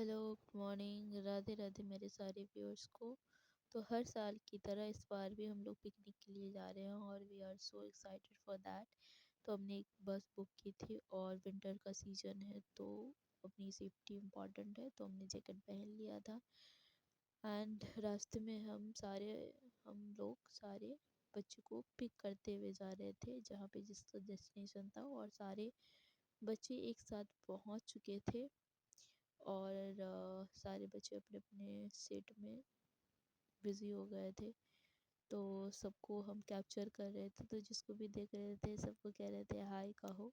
Hello, good morning, Radhe Radhe मेरे सारे viewers को। तो हर साल की तरह इस बार भी हम लोग पिकनिक के लिए जा रहे हैं और we are so excited for that. तो हमने एक बस बुक की थी और विंटर का सीज़न है तो अपनी सेफ्टी इम्पॉर्टेंट है, तो हमने जैकेट पहन लिया था। एंड रास्ते में हम लोग सारे बच्चों को पिक करते हुए जा रहे थे जहाँ पे जिसका डेस्टिनेशन था, और सारे बच्चे एक साथ पहुँच चुके थे। और सारे बच्चे अपने अपने सीट में बिज़ी हो गए थे। तो सबको हम कैप्चर कर रहे थे, तो जिसको भी देख रहे थे सबको कह रहे थे हाय कहो।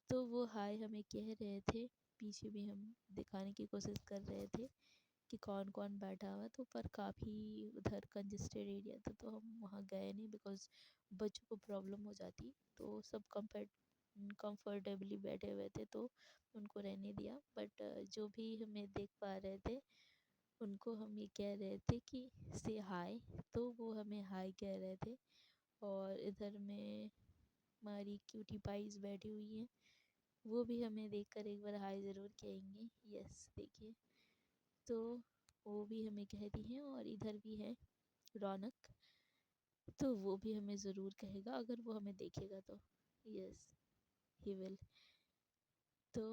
तो वो हाय हमें कह रहे थे, पीछे भी हम दिखाने की कोशिश कर रहे थे कि कौन कौन बैठा हुआ। तो पर काफ़ी उधर कंजेस्टेड एरिया था तो हम वहाँ गए नहीं, बिकॉज़ बच्चों को प्रॉब्लम हो जाती। तो सब कंफर्टेबली बैठे हुए थे तो उनको रहने दिया। बट जो भी हमें देख पा रहे थे उनको हम ये कह रहे थे कि से हाय, तो वो हमें हाय कह रहे थे। और इधर में हमारी क्यूटी पाईज बैठी हुई हैं, वो भी हमें देखकर एक बार हाय ज़रूर कहेंगे। यस, देखिए, तो वो भी हमें कहती हैं। और इधर भी है रौनक, तो वो भी हमें ज़रूर कहेगा अगर वो हमें देखेगा तो। Yes, he will. तो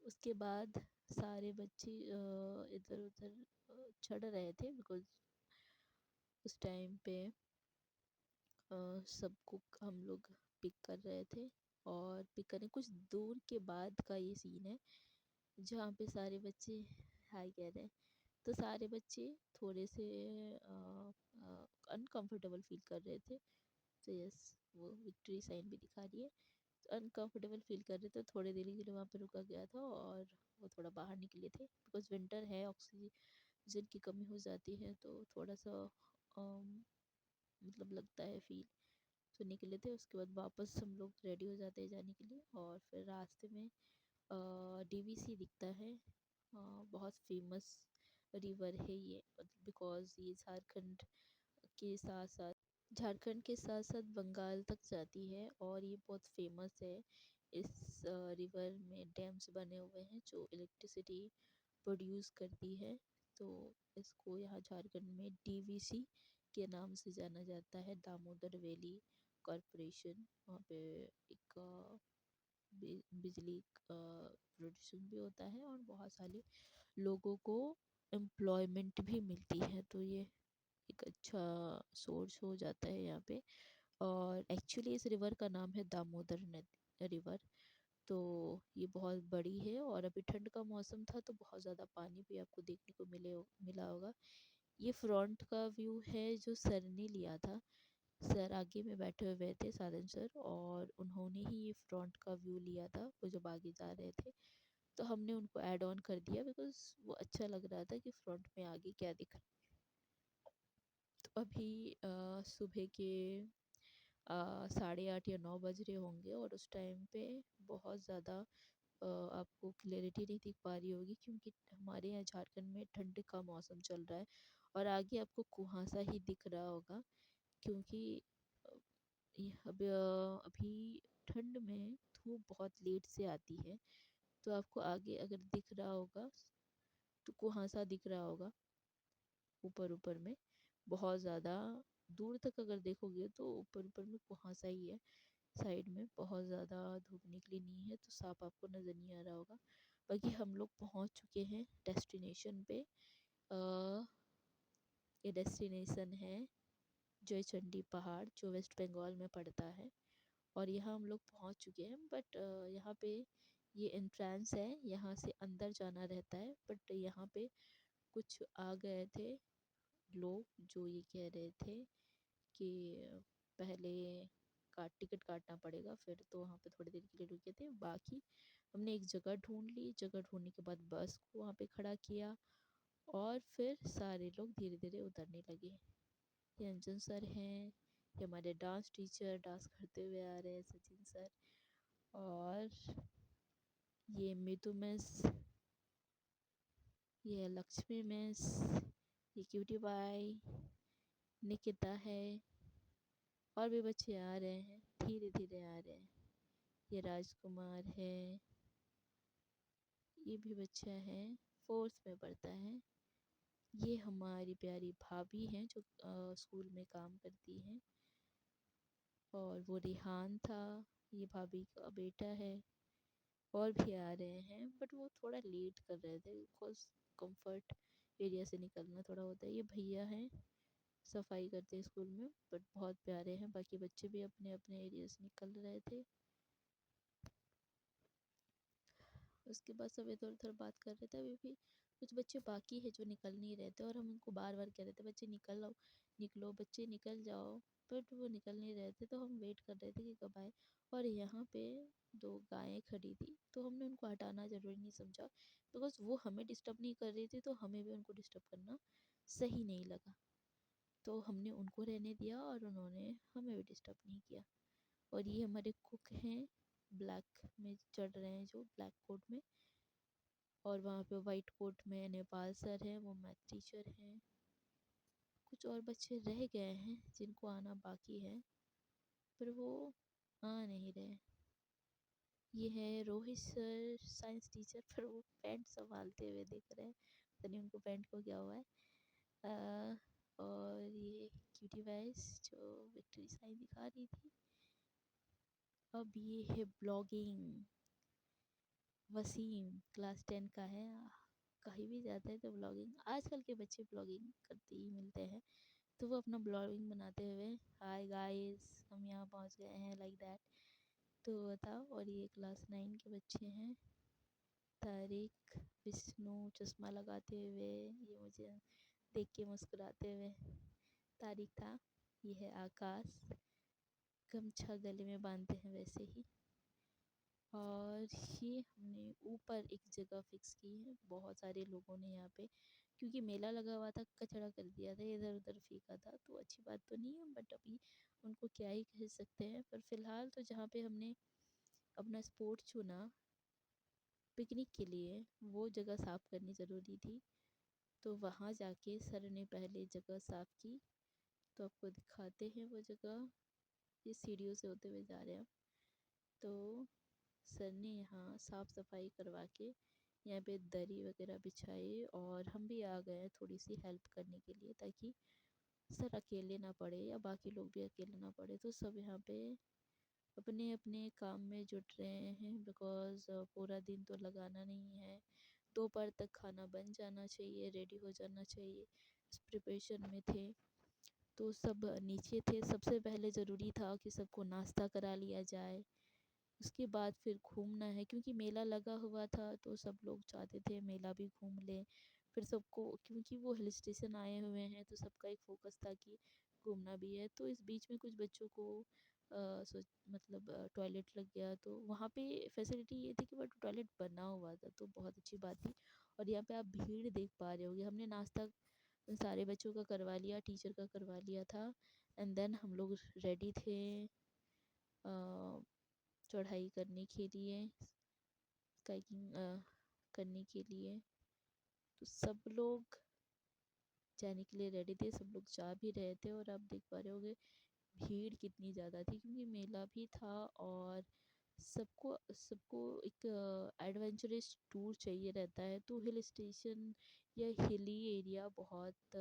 उसके बाद सारे बच्चे इधर उधर चढ़ रहे थे, बिकॉज़ उस टाइम पे सबको हम लोग पिक कर रहे थे। और पिक करने कुछ दूर के बाद का ये सीन है जहाँ पे सारे बच्चे हाय कह रहे हैं। तो सारे बच्चे थोड़े से अनकंफर्टेबल फील कर रहे थे। तो यस, वो विक्ट्री साइन भी दिखा रही है। अनकंफर्टेबल फील कर रहे थे, थोड़ी देर के लिए वहाँ पे रुका गया था और वो थोड़ा बाहर निकले थे, बिकॉज विंटर है, ऑक्सीजन की कमी हो जाती है तो थोड़ा सा मतलब लगता है फील। तो निकले थे, उसके बाद वापस हम लोग रेडी हो जाते हैं जाने के लिए। और फिर रास्ते में डीवीसी दिखता है। बहुत फेमस रिवर है ये, बिकॉज़ ये के साथ साथ झारखंड के साथ साथ बंगाल तक जाती है और ये बहुत फेमस है। इस रिवर में डैम्स बने हुए हैं जो इलेक्ट्रिसिटी प्रोड्यूस करती है। तो इसको यहाँ झारखंड में डीवीसी के नाम से जाना जाता है, दामोदर वैली कॉरपोरेशन। वहाँ पे एक बिजली प्रोड्यूशन भी होता है और बहुत सारे लोगों को एम्प्लॉयमेंट भी मिलती है। तो ये एक अच्छा सोर्स हो जाता है यहाँ पे। और एक्चुअली इस रिवर का नाम है दामोदर नदी रिवर। तो ये बहुत बड़ी है और अभी ठंड का मौसम था तो बहुत ज़्यादा पानी भी आपको देखने को मिला होगा। ये फ्रंट का व्यू है जो सर ने लिया था। सर आगे में बैठे हुए थे, साधन सर, और उन्होंने ही ये फ्रंट का व्यू लिया था वो जब आगे जा रहे थे। तो हमने उनको ऐड ऑन कर दिया बिकॉज़ वो अच्छा लग रहा था कि फ्रंट में आगे क्या दिख रहा। तो अभी सुबह के 8:30 या 9 बज रहे होंगे और उस टाइम पे बहुत ज़्यादा आपको क्लैरिटी नहीं दिख पा रही होगी क्योंकि हमारे यहाँ झारखंड में ठंड का मौसम चल रहा है। और आगे आपको कुहासा ही दिख रहा होगा क्योंकि अ, अभी ठंड में धूप बहुत लेट से आती है। तो आपको आगे अगर दिख रहा होगा तो कुहासा दिख रहा होगा ऊपर ऊपर में। बहुत ज़्यादा दूर तक अगर देखोगे तो ऊपर ऊपर में कुहासा ही है। साइड में बहुत ज़्यादा धूप निकली नहीं है तो साफ आपको नज़र नहीं आ रहा होगा। बाकी हम लोग पहुंच चुके हैं डेस्टिनेशन पे। अ, ये डेस्टिनेशन है जयचंडी पहाड़ जो वेस्ट बंगाल में पड़ता है। और यहाँ हम लोग पहुँच चुके हैं, बट यहाँ पे ये एंट्रेंस है, यहाँ से अंदर जाना रहता है। बट यहाँ पे कुछ आ गए थे लोग जो ये कह रहे थे कि पहले का टिकट काटना पड़ेगा। फिर तो वहाँ पे थोड़ी देर के लिए रुके थे। बाकी हमने एक जगह ढूंढ ली, जगह ढूंढने के बाद बस को वहाँ पे खड़ा किया और फिर सारे लोग धीरे धीरे उतरने लगे। ये अंजन सर हैं, ये हमारे डांस टीचर डांस करते हुए आ रहे हैं, सचिन सर। और ये मितु मिस, ये लक्ष्मी मिस, ये क्यूटी बाई, निकिता है। और भी बच्चे आ रहे हैं, धीरे धीरे आ रहे हैं। ये राजकुमार है, ये भी बच्चा है। 4th में पढ़ता है। ये हमारी प्यारी भाभी हैं जो स्कूल में काम करती हैं। और वो रिहान था, ये भाभी का बेटा है। और भी आ रहे हैं बट वो थोड़ा लेट कर रहे थे बिकॉज कंफर्ट एरिया से निकलना थोड़ा होता है। ये भैया हैं, सफाई करते हैं स्कूल में, बट बहुत प्यारे हैं। बाकी बच्चे भी अपने अपने एरिया से निकल रहे थे। उसके बाद सब इधर उधर बात कर रहे थे। अभी भी कुछ बच्चे बाकी है जो निकल नहीं रहे थे और हम उनको बार बार कह रहे थे बच्चे निकल आओ, निकलो बच्चे निकल जाओ, बट वो निकल नहीं रहे थे। तो हम वेट कर रहे थे कि कब आए। और यहाँ पे 2 गायें खड़ी थी तो हमने उनको हटाना ज़रूरी नहीं समझा बिकॉज वो हमें डिस्टर्ब नहीं कर रही थी तो हमें भी उनको डिस्टर्ब करना सही नहीं लगा। तो हमने उनको रहने दिया और उन्होंने हमें भी डिस्टर्ब नहीं किया। और ये हमारे कुक हैं, ब्लैक में चढ़ रहे हैं जो ब्लैक कोट में। और वहाँ पे वाइट कोट में नेपाल सर हैं, वो मैथ टीचर हैं। कुछ और बच्चे रह गए हैं जिनको आना बाकी है पर वो आ नहीं रहे। ये है रोहित सर, साइंस टीचर, पर वो पैंट संभालते हुए दिख रहे हैं, पता नहीं उनको पैंट को क्या हुआ है। और ये क्यूटी वाइस जो विक्ट्री साइन दिखा रही थी। अब ये है ब्लॉगिंग, वसीम क्लास 10 का है। कहीं भी जाता है तो ब्लॉगिंग, आजकल के बच्चे ब्लॉगिंग करते ही मिलते हैं तो वो अपना ब्लॉगिंग बनाते हुए हाय गाइस हम यहाँ पहुँच गए हैं लाइक दैट तो बताओ। और ये क्लास 9 के बच्चे हैं, तारिक, विष्णु चश्मा लगाते हुए, ये मुझे देख के मुस्कुराते हुए तारिक था। ये है आकाश, गमछा गले में बांधते हैं वैसे ही। और ये हमने ऊपर एक जगह फिक्स की है। बहुत सारे लोगों ने यहाँ पे, क्योंकि मेला लगा हुआ था, कचरा कर दिया था, इधर उधर फेंका था तो अच्छी बात तो नहीं है बट अभी उनको क्या ही कह सकते हैं। पर फिलहाल तो जहाँ पे हमने अपना स्पॉट चुना पिकनिक के लिए वो जगह साफ़ करनी ज़रूरी थी। तो वहाँ जाके सर ने पहले जगह साफ़ की। तो आपको दिखाते हैं वो जगह, ये सीढ़ियों से होते हुए जा रहे हैं। तो सर ने यहाँ साफ़ सफाई करवा के यहाँ पे दरी वगैरह बिछाई और हम भी आ गए थोड़ी सी हेल्प करने के लिए ताकि सर अकेले ना पड़े या बाकी लोग भी अकेले ना पड़े। तो सब यहाँ पे अपने अपने काम में जुट रहे हैं बिकॉज़ पूरा दिन तो लगाना नहीं है। दोपहर तक खाना बन जाना चाहिए, रेडी हो जाना चाहिए, इस प्रिपरेशन में थे। तो सब नीचे थे। सबसे पहले ज़रूरी था कि सबको नाश्ता करा लिया जाए, उसके बाद फिर घूमना है क्योंकि मेला लगा हुआ था तो सब लोग चाहते थे मेला भी घूम लें। फिर सबको, क्योंकि वो हिल स्टेशन आए हुए हैं तो सबका एक फोकस था कि घूमना भी है। तो इस बीच में कुछ बच्चों को मतलब टॉयलेट लग गया तो वहाँ पे फैसिलिटी ये थी कि बट टॉयलेट बना हुआ था तो बहुत अच्छी बात थी। और यहाँ पे आप भीड़ देख पा रहे होगे, हमने नाश्ता उन सारे बच्चों का करवा लिया, टीचर का करवा लिया था। एंड देन हम लोग रेडी थे चढ़ाई करने के लिए, काइकिंग करने के लिए। तो सब लोग जाने के लिए रेडी थे, सब लोग जा भी रहे थे। और आप देख पा रहे होगे भीड़ कितनी ज़्यादा थी क्योंकि मेला भी था और सबको सबको एक एडवेंचरस टूर चाहिए रहता है। तो हिल स्टेशन या हिली एरिया बहुत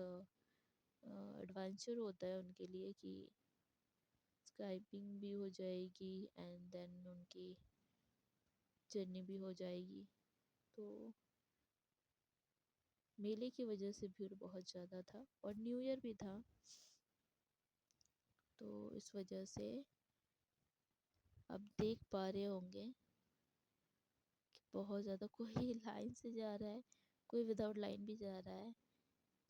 एडवेंचर होता है उनके लिए कि स्काइपिंग भी हो जाएगी एंड देन उनकी जर्नी भी हो जाएगी। तो मेले की वजह से भीड़ बहुत ज़्यादा था और न्यू ईयर भी था तो इस वजह से आप देख पा रहे होंगे कि बहुत ज़्यादा कोई लाइन से जा रहा है, कोई विदाउट लाइन भी जा रहा है।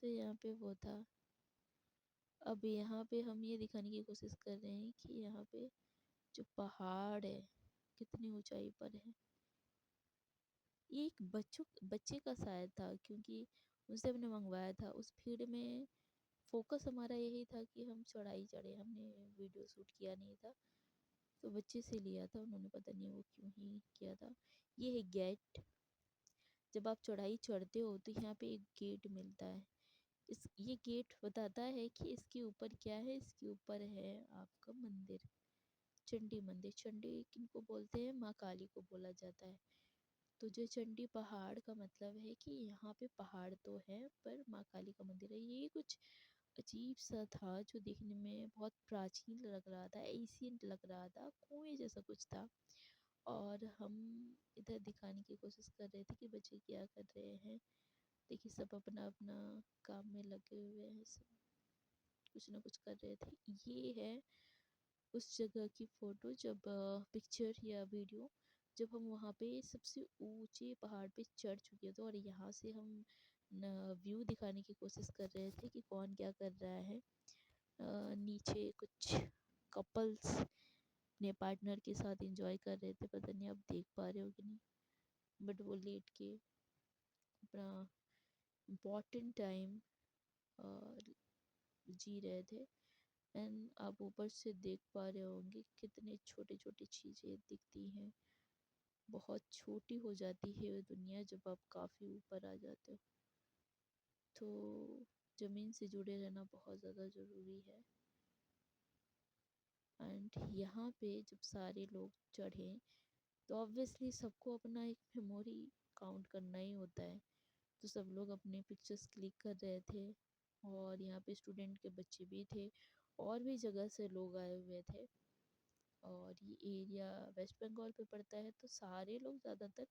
तो यहाँ पे वो था। अब यहाँ पे हम ये दिखाने की कोशिश कर रहे हैं कि यहाँ पे जो पहाड़ है कितनी ऊंचाई पर है। ये एक बच्चे का शायद था क्योंकि उनसे हमने मंगवाया था। उस भीड़ में फोकस हमारा यही था कि हम चढ़ाई चढ़े, हमने वीडियो शूट किया नहीं था। तो बच्चे से लिया था उन्होंने, पता नहीं वो क्यों ही किया था। ये है गेट। जब आप चढ़ाई चढ़ते हो तो यहाँ पे एक गेट मिलता है। इस ये गेट बताता है कि इसके ऊपर क्या है। इसके ऊपर है आपका मंदिर, चंडी मंदिर। चंडी किनको बोलते हैं? माँ काली को बोला जाता है। तो जो चंडी पहाड़ का मतलब है कि यहाँ पे पहाड़ तो है पर माँ काली का मंदिर है। ये कुछ अजीब सा था जो देखने में बहुत प्राचीन लग रहा था, एशियंट लग रहा था, कुएं जैसा कुछ था। और हम इधर दिखाने की कोशिश कर रहे थे कि बच्चे क्या कर रहे हैं। देखिए सब अपना अपना काम में लगे हुए हैं, सब कुछ ना कुछ कर रहे थे। ये है उस जगह की फ़ोटो जब पिक्चर या वीडियो जब हम वहाँ पे सबसे ऊंचे पहाड़ पे चढ़ चुके थे और यहाँ से हम व्यू दिखाने की कोशिश कर रहे थे कि कौन क्या कर रहा है। नीचे कुछ कपल्स अपने पार्टनर के साथ एंजॉय कर रहे थे, पता नहीं आप देख पा रहे हो कि नहीं, बट वो लेट के अपना इम्पोर्टेंट टाइम जी रहे थे। एंड आप ऊपर से देख पा रहे होंगे कितने छोटे छोटे चीज़ें दिखती हैं। बहुत छोटी हो जाती है ये दुनिया जब आप काफ़ी ऊपर आ जाते हो। तो ज़मीन से जुड़े रहना बहुत ज़्यादा ज़रूरी है। एंड यहाँ पे जब सारे लोग चढ़े तो ऑब्वियसली सबको अपना एक मेमोरी काउंट करना ही होता है। तो सब लोग अपने पिक्चर्स क्लिक कर रहे थे और यहाँ पे स्टूडेंट के बच्चे भी थे और भी जगह से लोग आए हुए थे। और ये एरिया वेस्ट बंगाल पे पड़ता है तो सारे लोग ज़्यादातर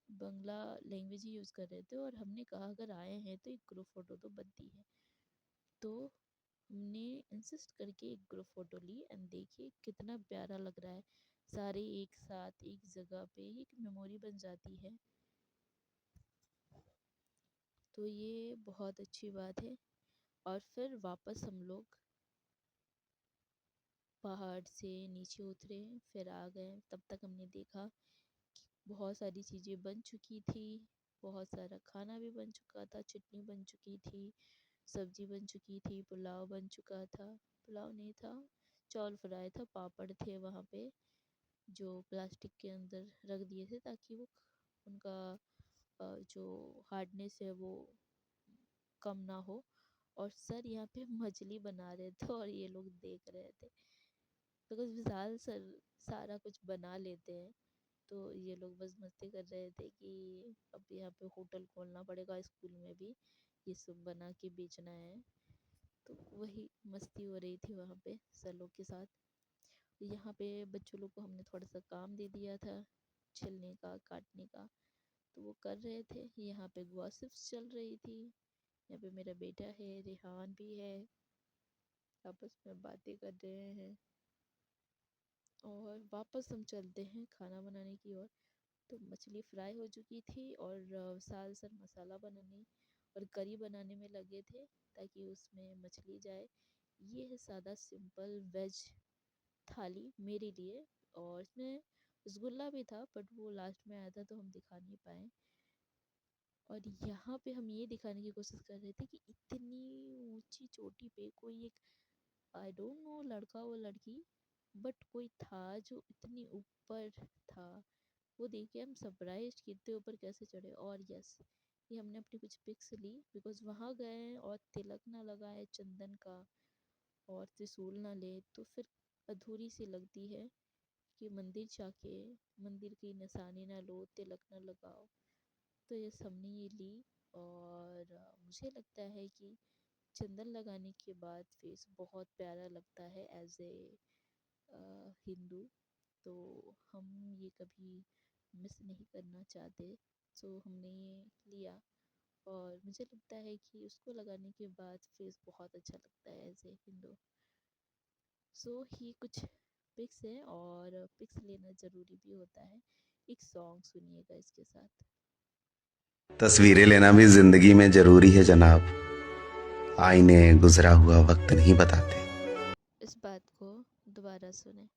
बंगला लैंग्वेज ही यूज़ कर रहे थे। और हमने कहा अगर आए हैं तो एक ग्रुप फ़ोटो तो बनती है। तो हमने इंसिस्ट करके एक ग्रुप फ़ोटो ली एंड देखिए कितना प्यारा लग रहा है। सारे एक साथ एक जगह पे एक मेमोरी बन जाती है। तो ये बहुत अच्छी बात है। और फिर वापस हम लोग पहाड़ से नीचे उतरे, फिर आ गए। तब तक हमने देखा कि बहुत सारी चीज़ें बन चुकी थी, बहुत सारा खाना भी बन चुका था, चटनी बन चुकी थी, सब्जी बन चुकी थी, पुलाव बन चुका था, पुलाव नहीं था, चावल फ्राई था, पापड़ थे वहाँ पे जो प्लास्टिक के अंदर रख दिए थे ताकि वो उनका जो हार्डनेस है वो कम ना हो। और सर यहाँ पे मछली बना रहे थे और ये लोग देख रहे थे बिकॉज विशाल सर सारा कुछ बना लेते हैं। तो ये लोग बस मस्ती कर रहे थे कि अब यहाँ पे होटल खोलना पड़ेगा स्कूल में भी, ये सब बना के बेचना है। तो वही मस्ती हो रही थी वहाँ पे सर लोग के साथ। यहाँ पे बच्चों लोग को हमने थोड़ा सा काम दे दिया था छिलने का, काटने का, तो वो कर रहे थे। यहाँ पे गॉसिप्स चल रही थी। यहाँ पे मेरा बेटा है, रेहान भी है, आपस में बातें कर रहे हैं। और वापस हम चलते हैं खाना बनाने की ओर। तो मछली फ्राई हो चुकी थी और विशाल सर मसाला बनाने और करी बनाने में लगे थे ताकि उसमें मछली जाए। ये है सादा सिंपल वेज थाली मेरे लिए। और इसमें रसगुल्ला भी था बट वो लास्ट में आया था तो हम दिखा नहीं पाए। और यहाँ पे हम ये दिखाने की कोशिश कर रहे थे कि इतनी ऊंची चोटी पे कोई एक, आई डोंट नो लड़का वो लड़की, बट कोई था जो इतनी ऊपर था। वो देख के हम सरप्राइज कि इतने ऊपर कैसे चढ़े। और यस, ये हमने अपनी कुछ पिक्स ली बिकॉज वहाँ गए और तिलक ना लगाए चंदन का और त्रिशूल ना ले तो फिर अधूरी सी लगती है कि मंदिर जाके मंदिर की निशानी ना लो, तिलक ना लगाओ। तो यस हमने ये ली। और मुझे लगता है कि चंदन लगाने के बाद फेस बहुत प्यारा लगता है एज ए हिंदू। तो हम ये कभी मिस नहीं करना चाहते। सो हमने ये लिया और मुझे लगता है कि उसको लगाने के बाद फेस बहुत अच्छा लगता है एज ए हिंदू। सो ये कुछ पिक्स है और पिक्स लेना ज़रूरी भी होता है। एक सॉन्ग सुनिएगा इसके साथ। तस्वीरें लेना भी जिंदगी में जरूरी है जनाब, आईने गुजरा हुआ वक्त नहीं बताते। इस बात को दोबारा सुने।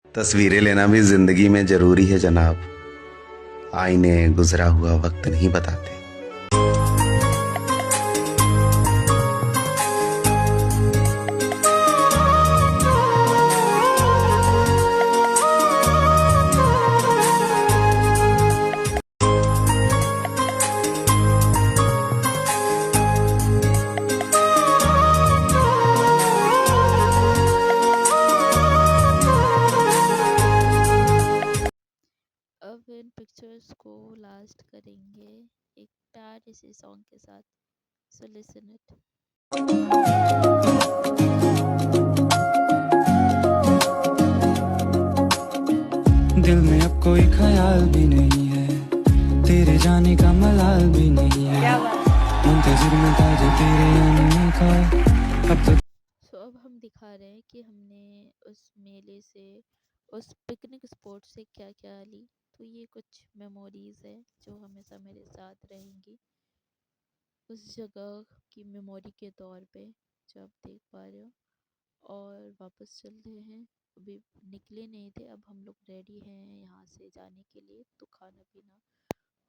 तस्वीरें लेना भी जिंदगी में जरूरी है जनाब, आईने गुजरा हुआ वक्त नहीं बताते। अब इन पिक्चर्स प्यारे से सॉन्ग के साथ। So listen it. दिल में अब कोई ख्याल भी नहीं है, तेरे जाने का मलाल भी नहीं है, मुंतजिर में था जो तेरे आने का अब तो। सो अब हम दिखा रहे हैं कि हमने उस मेले से, उस पिकनिक स्पॉट से क्या क्या ली। तो ये कुछ मेमोरीज है जो हमेशा मेरे साथ रहेंगी उस जगह की मेमोरी के तौर पे, जो आप देख पा रहे हो। और वापस चल रहे हैं, अभी निकले नहीं थे, अब हम लोग रेडी हैं यहाँ से जाने के लिए। तो खाना पीना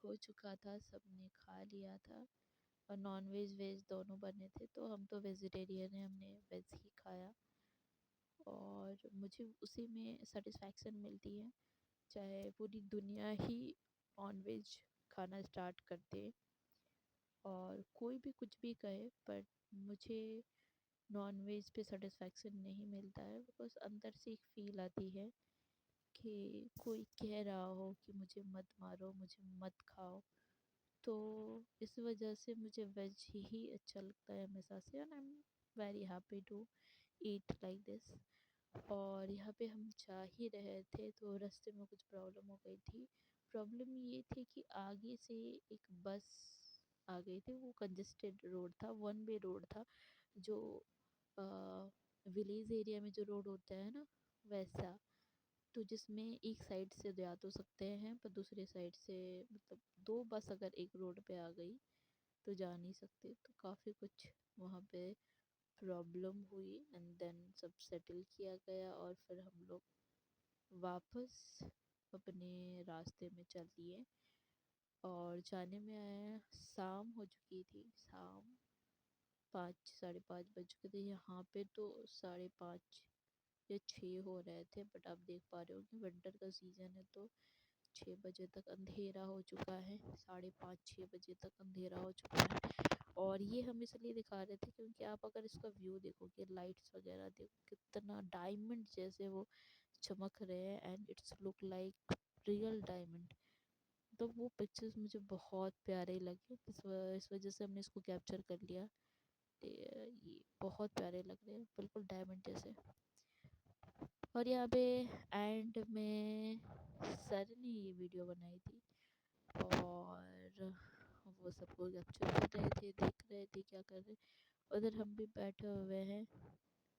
हो चुका था, सबने खा लिया था, और नॉन वेज वेज दोनों बने थे। तो हम तो वेजिटेरियन हैं, हमने वेज ही खाया, और मुझे उसी में सेटिस्फैक्शन मिलती है, चाहे पूरी दुनिया ही नॉन वेज खाना स्टार्ट कर दे और कोई भी कुछ भी कहे, पर मुझे नॉन वेज पे सेटिस्फैक्शन नहीं मिलता है। बिकॉज अंदर से एक फील आती है कि कोई कह रहा हो कि मुझे मत मारो, मुझे मत खाओ। तो इस वजह से मुझे वेज ही अच्छा लगता है हमेशा से, and I am very happy to eat like this. और यहाँ पे हम जा ही रहे थे तो रास्ते में कुछ प्रॉब्लम हो गई थी। प्रॉब्लम ये थी कि आगे से एक बस आ गई थी। वो कंजेस्टेड रोड था, वन वे रोड था, जो विलेज एरिया में जो रोड होता है ना, वैसा। तो जिसमें एक साइड से जा तो सकते हैं, पर दूसरे साइड से, मतलब दो बस अगर एक रोड पे आ गई तो जा नहीं सकते। तो काफ़ी कुछ वहाँ पे प्रॉब्लम हुई, एंड देन सब सेटल किया गया, और फिर हम लोग वापस अपने रास्ते में चल दिए। और जाने में आया, शाम हो चुकी थी, शाम 5 साढ़े 5 बज चुके थे। यहाँ पे तो 5:30 या 6 हो रहे थे, बट आप देख पा रहे हो कि विंटर का सीज़न है, तो 6 बजे तक अंधेरा हो चुका है, 5:30 6 बजे तक अंधेरा हो चुका है। और ये हम इसलिए दिखा रहे थे क्योंकि आप अगर इसका व्यू देखोगे, लाइट्स वगैरह देखो, कितना डायमंड जैसे वो चमक रहे हैं, and it's look like real diamond. तो वो पिक्चर्स मुझे बहुत प्यारे लगे, इस वजह से हमने इसको कैप्चर कर लिया। ये बहुत प्यारे लग रहे हैं, बिल्कुल डायमंड जैसे। और यहाँ पे एंड में सर ने ये वीडियो बनाई थी, और वो सबको कैप्चर कर रहे थे, देख रहे थे क्या कर रहे। उधर हम भी बैठे हुए हैं,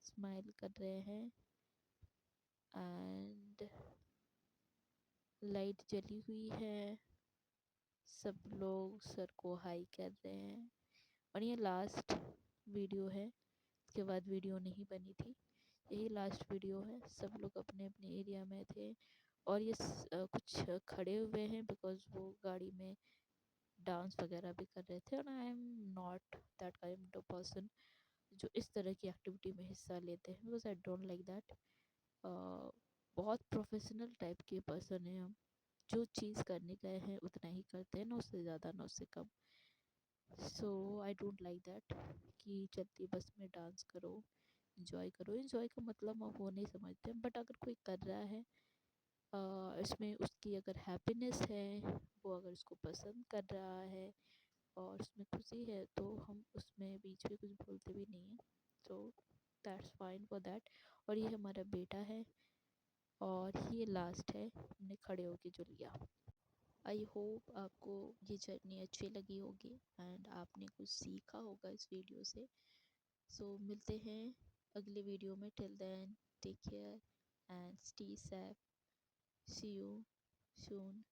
स्माइल कर रहे हैं, एंड लाइट जली हुई है, सब लोग सर को हाई कर रहे हैं। और ये लास्ट वीडियो है, इसके बाद वीडियो नहीं बनी थी, यही लास्ट वीडियो है। सब लोग अपने अपने एरिया में थे, और ये कुछ खड़े हुए हैं बिकॉज वो गाड़ी में डांस वगैरह भी कर रहे थे। और I am not that kind of person जो इस तरह की एक्टिविटी में हिस्सा लेते हैं, because I don't like that. बहुत प्रोफेशनल टाइप के पर्सन हैं हम, जो चीज़ करने गए हैं उतना ही करते हैं, ना उससे ज़्यादा ना उससे कम। सो आई डोंट लाइक दैट कि चलती बस में डांस करो, इंजॉय करो। इंजॉय का मतलब हम वो नहीं समझते, बट अगर कोई कर रहा है, इसमें उसकी अगर हैप्पीनेस है, वो अगर उसको पसंद कर रहा है और उसमें खुशी है, तो हम उसमें बीच में कुछ बोलते भी नहीं हैं। तो दैट्स फाइन फॉर दैट। और ये हमारा बेटा है, और ये लास्ट है हमने खड़े होके जो लिया। आई होप आपको ये जर्नी अच्छी लगी होगी, एंड आपने कुछ सीखा होगा इस वीडियो से। सो मिलते हैं अगले वीडियो में। Till then take care and stay safe. See you soon.